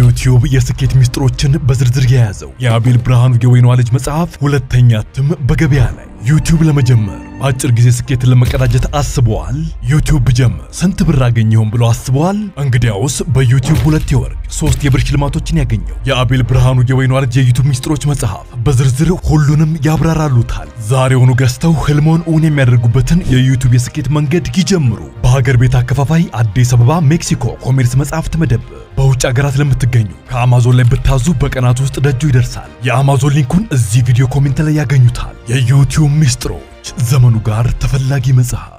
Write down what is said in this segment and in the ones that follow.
የዩቲዩብ የስኬት ሚስጥሮችን በዝርዝር የያዘው የአቤል ብርሃኑ የወይኗ ልጅ መጽሐፍ ሁለተኛ እትም በገበያ ላይ። ዩቲዩብ ለመጀመር በአጭር ጊዜ ስኬትን ለመቀዳጀት አስበዋል? ዩቲዩብ ብጀምር ስንት ብር አገኘሁም ብሎ አስበዋል? እንግዲያውስ በዩቲዩብ 2 የወርቅ 3 የብር ሽልማቶችን ያገኘው የአቤል ብርሃኑ የወይኗ ልጅ የዩቲዩብ ሚስጥሮች መጽሐፍ በዝርዝር ሁሉንም ያብራራሉታል። ዛሬውኑ ገዝተው ህልሞን እውን የሚያደርጉበትን የዩቲዩብ የስኬት መንገድ ይጀምሩ። በሀገር ቤት አከፋፋይ አዲስ አበባ ሜክሲኮ ኮሜርስ መጽሐፍት መደብር። በውጭ ሀገራት ለምትገኙ ከአማዞን ላይ ብታዙ በቀናት ውስጥ ደጁ ይደርሳል። የአማዞን ሊንኩን እዚህ ቪዲዮ ኮሜንት ላይ ያገኙታል። የዩቲዩብ ሚስጥሮች ዘመኑ ጋር ተፈላጊ መጽሐፍ።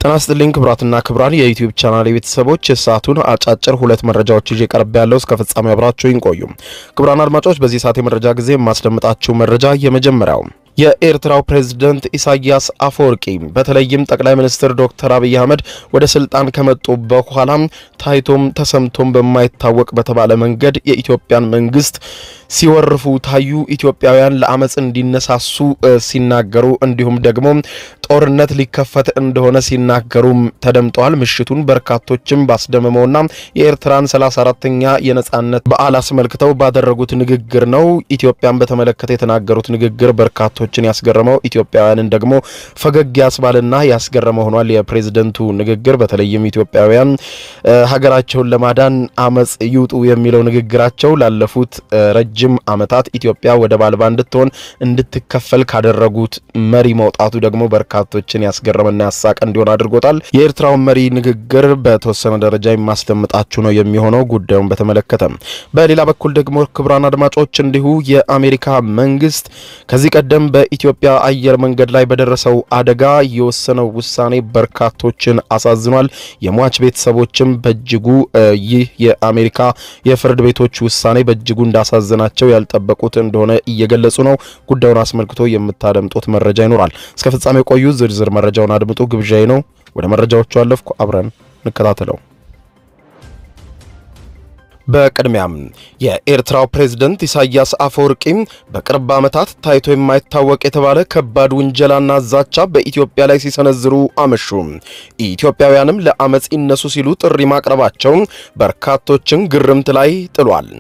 ጤና ይስጥልኝ ክብራትና ክብራን የዩቲዩብ ቻናል ቤተሰቦች፣ የሰዓቱን አጫጭር 2 መረጃዎች ይዤ ቀርብ ያለው እስከ ፍጻሜ አብራችሁኝ ቆዩ። ክብራን አድማጮች፣ በዚህ ሰዓት የመረጃ ጊዜ የማስደምጣችሁ መረጃ የመጀመሪያው የኤርትራው ፕሬዝዳንት ኢሳያስ አፈወርቂ በተለይም ጠቅላይ ሚኒስትር ዶክተር አብይ አህመድ ወደ ስልጣን ከመጡ በኋላ ታይቶም ተሰምቶም በማይታወቅ በተባለ መንገድ የኢትዮጵያን መንግስት ሲወርፉ ታዩ። ኢትዮጵያውያን ለአመጽ እንዲነሳሱ ሲናገሩ እንዲሁም ደግሞ ጦርነት ሊከፈት እንደሆነ ሲናገሩ ተደምጠዋል። ምሽቱን በርካቶችም ባስደመመውና የኤርትራን 34ኛ የነጻነት በዓል አስመልክተው ባደረጉት ንግግር ነው። ኢትዮጵያን በተመለከተ የተናገሩት ንግግር በርካቶችን ያስገረመው፣ ኢትዮጵያውያንን ደግሞ ፈገግ ያስባልና ያስገረመው ሆኗል። የፕሬዝዳንቱ ንግግር በተለይም ኢትዮጵያውያን ሀገራቸውን ለማዳን አመጽ ይውጡ የሚለው ንግግራቸው ላለፉት ረጅም አመታት ኢትዮጵያ ወደብ አልባ እንድትሆን እንድትከፈል ካደረጉት መሪ መውጣቱ ደግሞ በርካቶችን ያስገረመና ያሳቀ እንዲሆን አድርጎታል። የኤርትራው መሪ ንግግር በተወሰነ ደረጃ የማስደምጣችሁ ነው የሚሆነው ጉዳዩን በተመለከተ። በሌላ በኩል ደግሞ ክቡራን አድማጮች እንዲሁ የአሜሪካ መንግስት ከዚህ ቀደም በኢትዮጵያ አየር መንገድ ላይ በደረሰው አደጋ የወሰነው ውሳኔ በርካቶችን አሳዝኗል። የሟች ቤተሰቦችም በእጅጉ ይህ የአሜሪካ የፍርድ ቤቶች ውሳኔ በእጅጉ እንዳሳዘናቸው ያልጠበቁት እንደሆነ እየገለጹ ነው። ጉዳዩን አስመልክቶ የምታደምጡት መረጃ ይኖራል። እስከ ፍጻሜ ቆዩ። ዝርዝር መረጃውን አድምጡ ግብዣዬ ነው። ወደ መረጃዎቹ አለፍኩ። አብረን እንከታተለው። በቅድሚያም የኤርትራው ፕሬዝዳንት ኢሳያስ አፈወርቂ በቅርብ ዓመታት ታይቶ የማይታወቅ የተባለ ከባድ ውንጀላና ዛቻ በኢትዮጵያ ላይ ሲሰነዝሩ አመሹ። ኢትዮጵያውያንም ለአመጽ ይነሱ ሲሉ ጥሪ ማቅረባቸው በርካቶችን ግርምት ላይ ጥሏል።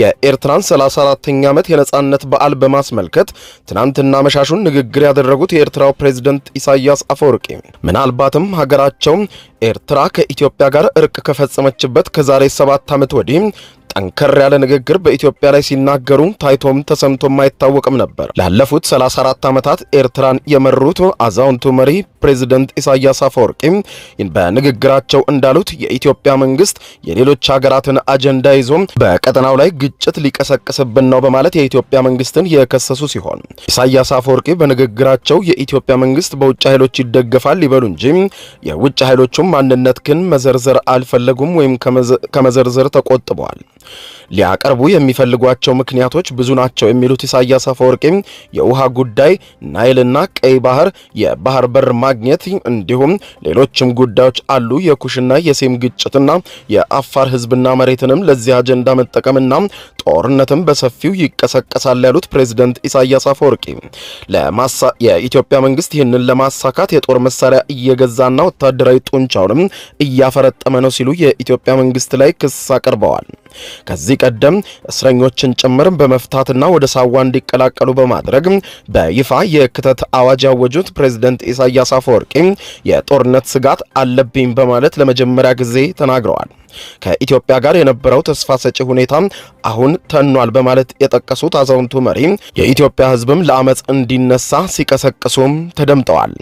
የኤርትራን 34ኛ ዓመት የነጻነት በዓል በማስመልከት ትናንትና መሻሹን ንግግር ያደረጉት የኤርትራው ፕሬዝዳንት ኢሳያስ አፈወርቂ ምናልባትም ሀገራቸው ኤርትራ ከኢትዮጵያ ጋር እርቅ ከፈጸመችበት ከዛሬ 7 ዓመት ወዲህ ጠንከር ያለ ንግግር በኢትዮጵያ ላይ ሲናገሩ ታይቶም ተሰምቶም አይታወቅም ነበር። ላለፉት 34 ዓመታት ኤርትራን የመሩት አዛውንቱ መሪ ፕሬዝዳንት ኢሳያስ አፈወርቂ በንግግራቸው እንዳሉት የኢትዮጵያ መንግስት የሌሎች ሀገራትን አጀንዳ ይዞ በቀጠናው ላይ ግጭት ሊቀሰቅስብን ነው በማለት የኢትዮጵያ መንግስትን የከሰሱ ሲሆን ኢሳያስ አፈወርቂ በንግግራቸው የኢትዮጵያ መንግስት በውጭ ኃይሎች ይደገፋል ይበሉ እንጂ የውጭ ኃይሎቹም ማንነት ግን መዘርዘር አልፈለጉም ወይም ከመዘርዘር ተቆጥበዋል። ሊያቀርቡ የሚፈልጓቸው ምክንያቶች ብዙ ናቸው የሚሉት ኢሳያስ አፈወርቂ የውሃ ጉዳይ፣ ናይልና ቀይ ባህር፣ የባህር በር ማግኘት እንዲሁም ሌሎችም ጉዳዮች አሉ። የኩሽና የሴም ግጭትና የአፋር ህዝብና መሬትንም ለዚህ አጀንዳ መጠቀምና ጦርነትም በሰፊው ይቀሰቀሳል ያሉት ፕሬዝዳንት ኢሳያስ አፈወርቂ የኢትዮጵያ መንግስት ይህንን ለማሳካት የጦር መሳሪያ እየገዛና ወታደራዊ ጡንቻውንም እያፈረጠመ ነው ሲሉ የኢትዮጵያ መንግስት ላይ ክስ አቅርበዋል። ከዚህ ቀደም እስረኞችን ጭምር በመፍታትና ወደ ሳዋ እንዲቀላቀሉ በማድረግ በይፋ የክተት አዋጅ ያወጁት ፕሬዝዳንት ኢሳያስ አፈወርቂ የጦርነት ስጋት አለብኝ በማለት ለመጀመሪያ ጊዜ ተናግረዋል። ከኢትዮጵያ ጋር የነበረው ተስፋ ሰጪ ሁኔታ አሁን ተኗል በማለት የጠቀሱት አዛውንቱ መሪ የኢትዮጵያ ህዝብም ለአመጽ እንዲነሳ ሲቀሰቅሱም ተደምጠዋል።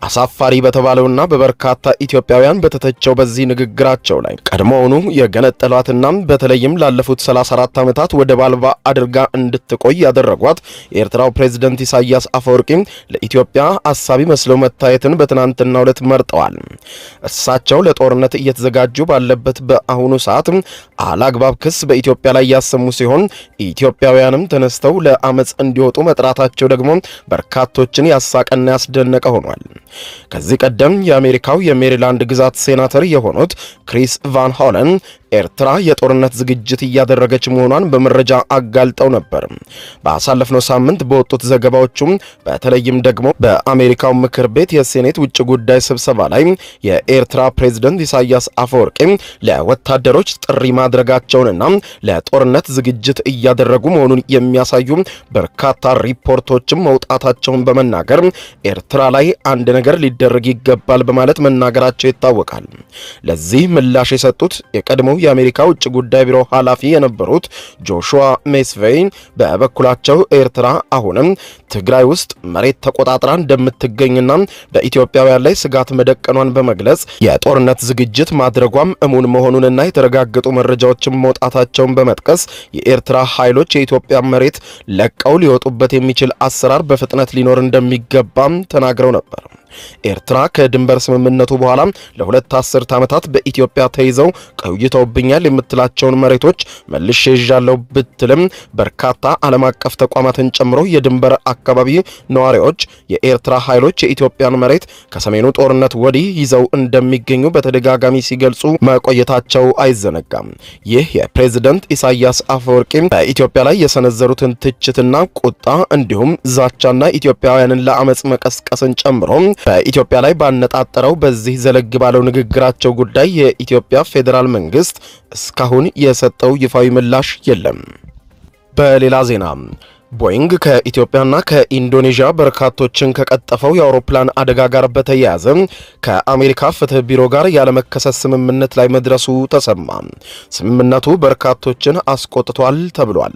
አሳፋሪ በተባለውና በበርካታ ኢትዮጵያውያን በተተቸው በዚህ ንግግራቸው ላይ ቀድሞውኑ የገነጠሏትና በተለይም ላለፉት 34 ዓመታት ወደብ አልባ አድርጋ እንድትቆይ ያደረጓት የኤርትራው ፕሬዝዳንት ኢሳያስ አፈወርቂ ለኢትዮጵያ አሳቢ መስለው መታየትን በትናንትናው ዕለት መርጠዋል። እሳቸው ለጦርነት እየተዘጋጁ ባለበት በአሁኑ ሰዓት አላግባብ ክስ በኢትዮጵያ ላይ ያሰሙ ሲሆን ኢትዮጵያውያንም ተነስተው ለአመጽ እንዲወጡ መጥራታቸው ደግሞ በርካቶችን ያሳቀና ያስደነቀ ሆኗል። ከዚህ ቀደም የአሜሪካው የሜሪላንድ ግዛት ሴናተር የሆኑት ክሪስ ቫን ሆለን ኤርትራ የጦርነት ዝግጅት እያደረገች መሆኗን በመረጃ አጋልጠው ነበር። ባሳለፍነው ሳምንት በወጡት ዘገባዎችም በተለይም ደግሞ በአሜሪካው ምክር ቤት የሴኔት ውጭ ጉዳይ ስብሰባ ላይ የኤርትራ ፕሬዝዳንት ኢሳያስ አፈወርቂ ለወታደሮች ጥሪ ማድረጋቸውንና ለጦርነት ዝግጅት እያደረጉ መሆኑን የሚያሳዩ በርካታ ሪፖርቶችም መውጣታቸውን በመናገር ኤርትራ ላይ አንድ ነገር ሊደረግ ይገባል በማለት መናገራቸው ይታወቃል። ለዚህ ምላሽ የሰጡት የቀድሞው የአሜሪካ ውጭ ጉዳይ ቢሮ ኃላፊ የነበሩት ጆሹዋ ሜስቬይን በበኩላቸው ኤርትራ አሁንም ትግራይ ውስጥ መሬት ተቆጣጥራ እንደምትገኝና በኢትዮጵያውያን ላይ ስጋት መደቀኗን በመግለጽ የጦርነት ዝግጅት ማድረጓም እሙን መሆኑንና የተረጋገጡ መረጃዎችን መውጣታቸውን በመጥቀስ የኤርትራ ኃይሎች የኢትዮጵያ መሬት ለቀው ሊወጡበት የሚችል አሰራር በፍጥነት ሊኖር እንደሚገባም ተናግረው ነበር። ኤርትራ ከድንበር ስምምነቱ በኋላ ለሁለት አስርት ዓመታት በኢትዮጵያ ተይዘው ቆይተውብኛል የምትላቸውን መሬቶች መልሼ ይዣለሁ ብትልም በርካታ ዓለም አቀፍ ተቋማትን ጨምሮ የድንበር አካባቢ ነዋሪዎች የኤርትራ ኃይሎች የኢትዮጵያን መሬት ከሰሜኑ ጦርነት ወዲህ ይዘው እንደሚገኙ በተደጋጋሚ ሲገልጹ መቆየታቸው አይዘነጋም። ይህ የፕሬዝዳንት ኢሳያስ አፈወርቂ በኢትዮጵያ ላይ የሰነዘሩትን ትችትና ቁጣ እንዲሁም ዛቻና ኢትዮጵያውያንን ለአመጽ መቀስቀስን ጨምሮ በኢትዮጵያ ላይ ባነጣጠረው በዚህ ዘለግ ባለው ንግግራቸው ጉዳይ የኢትዮጵያ ፌዴራል መንግስት እስካሁን የሰጠው ይፋዊ ምላሽ የለም። በሌላ ዜና ቦይንግ ከኢትዮጵያና ከኢንዶኔዥያ በርካቶችን ከቀጠፈው የአውሮፕላን አደጋ ጋር በተያያዘ ከአሜሪካ ፍትህ ቢሮ ጋር ያለመከሰስ ስምምነት ላይ መድረሱ ተሰማ። ስምምነቱ በርካቶችን አስቆጥቷል ተብሏል።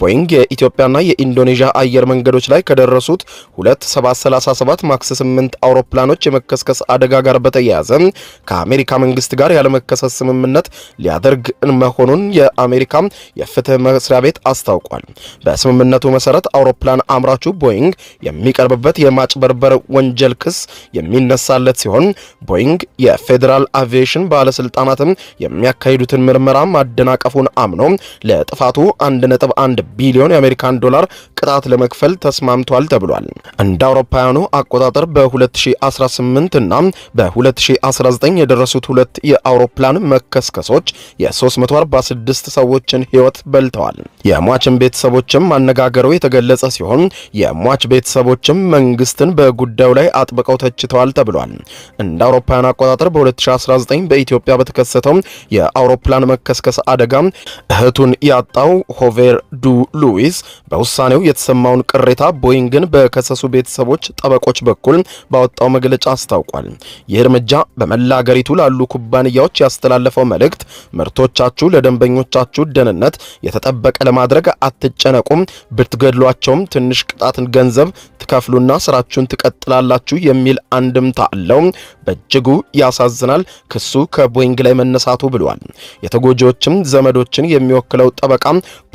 ቦይንግ የኢትዮጵያና የኢንዶኔዥያ አየር መንገዶች ላይ ከደረሱት 2737 ማክስ 8 አውሮፕላኖች የመከስከስ አደጋ ጋር በተያያዘ ከአሜሪካ መንግስት ጋር ያለመከሰስ ስምምነት ሊያደርግ መሆኑን የአሜሪካ የፍትህ መስሪያ ቤት አስታውቋል። በስምምነቱ መሰረት አውሮፕላን አምራቹ ቦይንግ የሚቀርብበት የማጭበርበር ወንጀል ክስ የሚነሳለት ሲሆን ቦይንግ የፌዴራል አቪዬሽን ባለስልጣናትም የሚያካሂዱትን ምርመራ ማደናቀፉን አምኖ ለጥፋቱ 1.1 ቢሊዮን የአሜሪካን ዶላር ቅጣት ለመክፈል ተስማምቷል ተብሏል። እንደ አውሮፓውያኑ አቆጣጠር በ2018 እና በ2019 የደረሱት ሁለት የአውሮፕላን መከስከሶች የ346 ሰዎችን ህይወት በልተዋል። የሟችን ቤተሰቦችም ማነጋገሩ የተገለጸ ሲሆን የሟች ቤተሰቦችም መንግስትን በጉዳዩ ላይ አጥብቀው ተችተዋል ተብሏል። እንደ አውሮፓውያን አቆጣጠር በ2019 በኢትዮጵያ በተከሰተው የአውሮፕላን መከስከስ አደጋ እህቱን ያጣው ሆቬር ዱ ሉዊስ በውሳኔው የተሰማውን ቅሬታ ቦይንግን በከሰሱ ቤተሰቦች ጠበቆች በኩል ባወጣው መግለጫ አስታውቋል። ይህ እርምጃ በመላ አገሪቱ ላሉ ኩባንያዎች ያስተላለፈው መልእክት ምርቶቻችሁ ለደንበኞቻችሁ ደህንነት የተጠበቀ ለማድረግ አትጨነቁም፣ ብትገድሏቸውም ትንሽ ቅጣትን ገንዘብ ትከፍሉና ስራችሁን ትቀጥላላችሁ የሚል አንድምታ አለው። በእጅጉ ያሳዝናል ክሱ ከቦይንግ ላይ መነሳቱ ብሏል። የተጎጂዎችም ዘመዶችን የሚወክለው ጠበቃ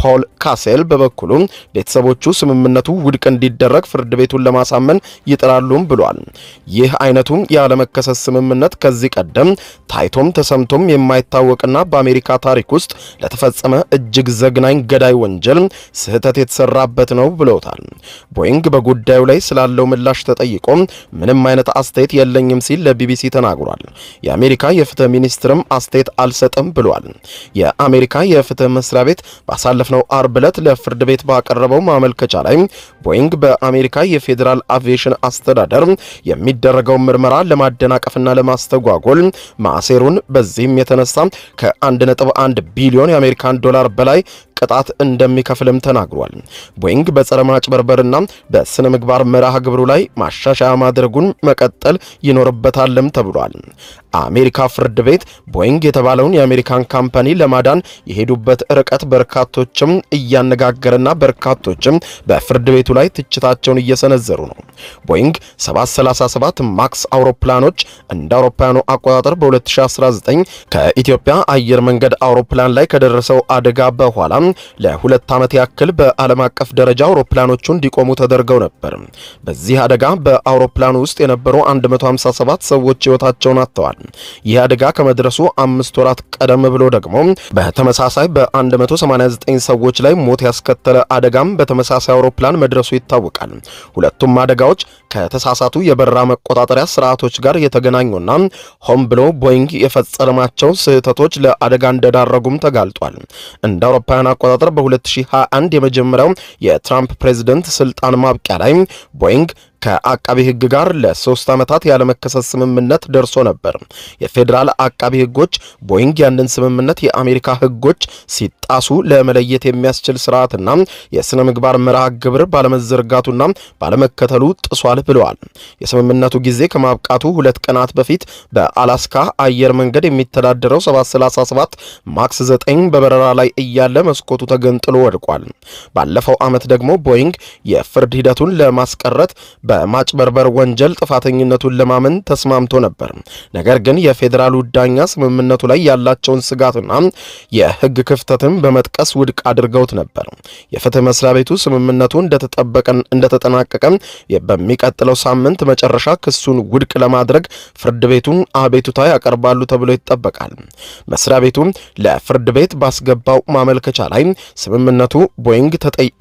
ፖል ካሴል በበኩሉ ቤተሰቦቹ ስምምነቱ ውድቅ እንዲደረግ ፍርድ ቤቱን ለማሳመን ይጥራሉም ብሏል። ይህ አይነቱ ያለመከሰስ ስምምነት ከዚህ ቀደም ታይቶም ተሰምቶም የማይታወቅና በአሜሪካ ታሪክ ውስጥ ለተፈጸመ እጅግ ዘግናኝ ገዳይ ወንጀል ስህተት የተሰራበት ነው ብለውታል። ቦይንግ በጉዳዩ ላይ ስላለው ምላሽ ተጠይቆ ምንም አይነት አስተያየት የለኝም ሲል ለቢቢሲ ተናግሯል። የአሜሪካ የፍትህ ሚኒስትርም አስተያየት አልሰጥም ብሏል። የአሜሪካ የፍትህ መስሪያ ቤት ባሳለፍነው አርብ ዕለት ለፍርድ ቤት ባቀረበው ማመልከቻ ላይ ቦይንግ በአሜሪካ የፌዴራል አቪዬሽን አስተዳደር የሚደረገው ምርመራ ለማደናቀፍና ለማስተጓጎል ማሴሩን በዚህም የተነሳ ከ1.1 ቢሊዮን የአሜሪካን ዶላር በላይ ቅጣት እንደሚከፍልም ተናግሯል። ቦይንግ በጸረ ማጭበርበርና በስነ ምግባር መርሃ ግብሩ ላይ ማሻሻያ ማድረጉን መቀጠል ይኖርበታልም ተብሏል። አሜሪካ ፍርድ ቤት ቦይንግ የተባለውን የአሜሪካን ካምፓኒ ለማዳን የሄዱበት ርቀት በርካቶችም እያነጋገረና በርካቶችም በፍርድ ቤቱ ላይ ትችታቸውን እየሰነዘሩ ነው። ቦይንግ 737 ማክስ አውሮፕላኖች እንደ አውሮፓውያኑ አቆጣጠር በ2019 ከኢትዮጵያ አየር መንገድ አውሮፕላን ላይ ከደረሰው አደጋ በኋላ ለ2 ዓመት ያክል በዓለም አቀፍ ደረጃ አውሮፕላኖቹ እንዲቆሙ ተደርገው ነበር። በዚህ አደጋ በአውሮፕላኑ ውስጥ የነበሩ 157 ሰዎች ሕይወታቸውን አጥተዋል። ይህ አደጋ ከመድረሱ 5 ወራት ቀደም ብሎ ደግሞ በተመሳሳይ በ189 ሰዎች ላይ ሞት ያስከተለ አደጋም በተመሳሳይ አውሮፕላን መድረሱ ይታወቃል። ሁለቱም አደጋዎች ከተሳሳቱ የበረራ መቆጣጠሪያ ስርዓቶች ጋር የተገናኙና ሆን ብሎ ቦይንግ የፈጸማቸው ስህተቶች ለአደጋ እንደዳረጉም ተጋልጧል። እንደ አውሮፓውያን አቆጣጠር በ2021 የመጀመሪያው የትራምፕ ፕሬዝደንት ስልጣን ማብቂያ ላይ ቦይንግ ከአቃቢ ሕግ ጋር ለ3 ዓመታት ያለመከሰስ ስምምነት ደርሶ ነበር። የፌዴራል አቃቢ ሕጎች ቦይንግ ያንን ስምምነት የአሜሪካ ሕጎች ሲጣሱ ለመለየት የሚያስችል ስርዓትና የሥነ ምግባር መርሃ ግብር ባለመዘርጋቱና ባለመከተሉ ጥሷል ብለዋል። የስምምነቱ ጊዜ ከማብቃቱ 2 ቀናት በፊት በአላስካ አየር መንገድ የሚተዳደረው 737 ማክስ 9 በበረራ ላይ እያለ መስኮቱ ተገንጥሎ ወድቋል። ባለፈው ዓመት ደግሞ ቦይንግ የፍርድ ሂደቱን ለማስቀረት በማጭበርበር ወንጀል ጥፋተኝነቱን ለማመን ተስማምቶ ነበር። ነገር ግን የፌዴራሉ ዳኛ ስምምነቱ ላይ ያላቸውን ስጋትና የሕግ ክፍተትን በመጥቀስ ውድቅ አድርገውት ነበር። የፍትህ መስሪያ ቤቱ ስምምነቱ እንደተጠናቀቀ በሚቀጥለው ሳምንት መጨረሻ ክሱን ውድቅ ለማድረግ ፍርድ ቤቱን አቤቱታ ያቀርባሉ ተብሎ ይጠበቃል። መስሪያ ቤቱ ለፍርድ ቤት ባስገባው ማመልከቻ ላይ ስምምነቱ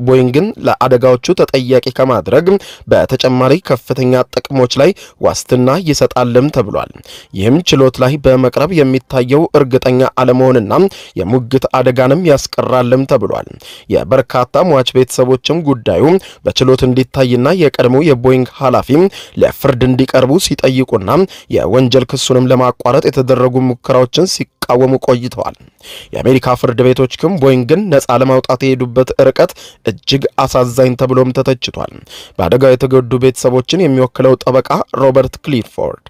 ቦይንግን ለአደጋዎቹ ተጠያቂ ከማድረግ በተጨማሪ ከፍተኛ ጥቅሞች ላይ ዋስትና ይሰጣልም ተብሏል። ይህም ችሎት ላይ በመቅረብ የሚታየው እርግጠኛ አለመሆንና የሙግት አደጋንም ያስቀራልም ተብሏል። የበርካታ ሟች ቤተሰቦችም ጉዳዩ በችሎት እንዲታይና የቀድሞ የቦይንግ ኃላፊ ለፍርድ እንዲቀርቡ ሲጠይቁና የወንጀል ክሱንም ለማቋረጥ የተደረጉ ሙከራዎችን ሲቃወሙ ቆይተዋል። የአሜሪካ ፍርድ ቤቶች ግን ቦይንግን ነፃ ለማውጣት የሄዱበት ርቀት እጅግ አሳዛኝ ተብሎም ተተችቷል። በአደጋው የተጎዱ ቤተሰቦችን የሚወክለው ጠበቃ ሮበርት ክሊፎርድ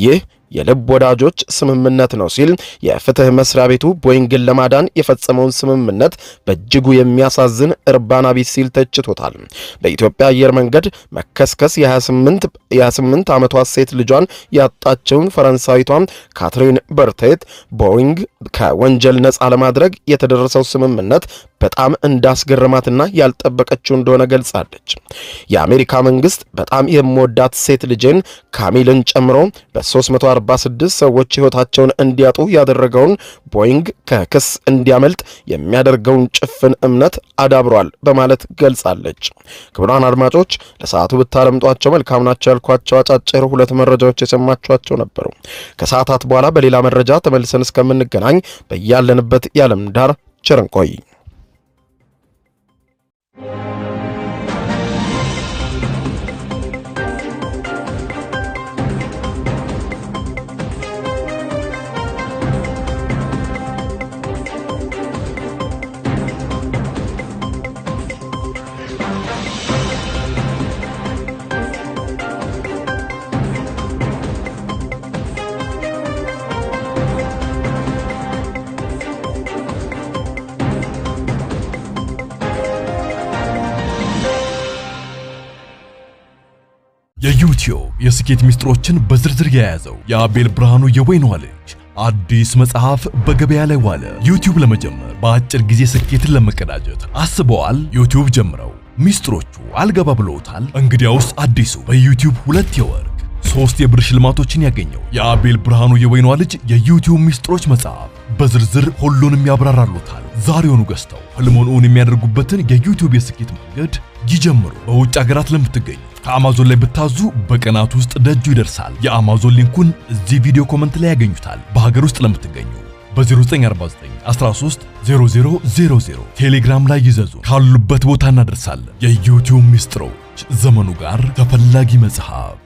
ይህ የልብ ወዳጆች ስምምነት ነው ሲል የፍትህ መስሪያ ቤቱ ቦይንግን ለማዳን የፈጸመውን ስምምነት በእጅጉ የሚያሳዝን እርባና ቢስ ሲል ተችቶታል። በኢትዮጵያ አየር መንገድ መከስከስ የ28 ዓመቷ ሴት ልጇን ያጣቸውን ፈረንሳዊቷን ካትሪን በርቴት ቦይንግ ከወንጀል ነፃ ለማድረግ የተደረሰው ስምምነት በጣም እንዳስገረማትና ያልጠበቀችው እንደሆነ ገልጻለች። የአሜሪካ መንግስት በጣም የምወዳት ሴት ልጄን ካሚልን ጨምሮ በ346 ሰዎች ሕይወታቸውን እንዲያጡ ያደረገውን ቦይንግ ከክስ እንዲያመልጥ የሚያደርገውን ጭፍን እምነት አዳብሯል በማለት ገልጻለች። ክቡራን አድማጮች ለሰዓቱ ብታደምጧቸው መልካም ናቸው ያልኳቸው አጫጭር 2 መረጃዎች የሰማችኋቸው ነበሩ። ከሰዓታት በኋላ በሌላ መረጃ ተመልሰን እስከምንገናኝ በያለንበት የዓለም ዳር ቸር እንቆይ። የዩቲዩብ የስኬት ሚስጥሮችን በዝርዝር የያዘው የአቤል ብርሃኑ የወይኗ ልጅ አዲስ መጽሐፍ በገበያ ላይ ዋለ። ዩቲዩብ ለመጀመር በአጭር ጊዜ ስኬትን ለመቀዳጀት አስበዋል? ዩቲዩብ ጀምረው ሚስጥሮቹ አልገባ ብለውታል? እንግዲያውስ አዲሱ በዩቲዩብ 2 የወርቅ 3 የብር ሽልማቶችን ያገኘው የአቤል ብርሃኑ የወይኗ ልጅ የዩቲዩብ ሚስጥሮች መጽሐፍ በዝርዝር ሁሉንም ያብራራሉታል። ዛሬውኑ ገዝተው ህልሞን እውን የሚያደርጉበትን የዩቲዩብ የስኬት መንገድ ይጀምሩ። በውጭ ሀገራት ለምትገኙ ከአማዞን ላይ ብታዙ በቀናት ውስጥ ደጁ ይደርሳል። የአማዞን ሊንኩን እዚህ ቪዲዮ ኮመንት ላይ ያገኙታል። በሀገር ውስጥ ለምትገኙ በ0949 13 0000 ቴሌግራም ላይ ይዘዙ። ካሉበት ቦታ እናደርሳለን። የዩቲዩብ ሚስጥሮች ዘመኑ ጋር ተፈላጊ መጽሐፍ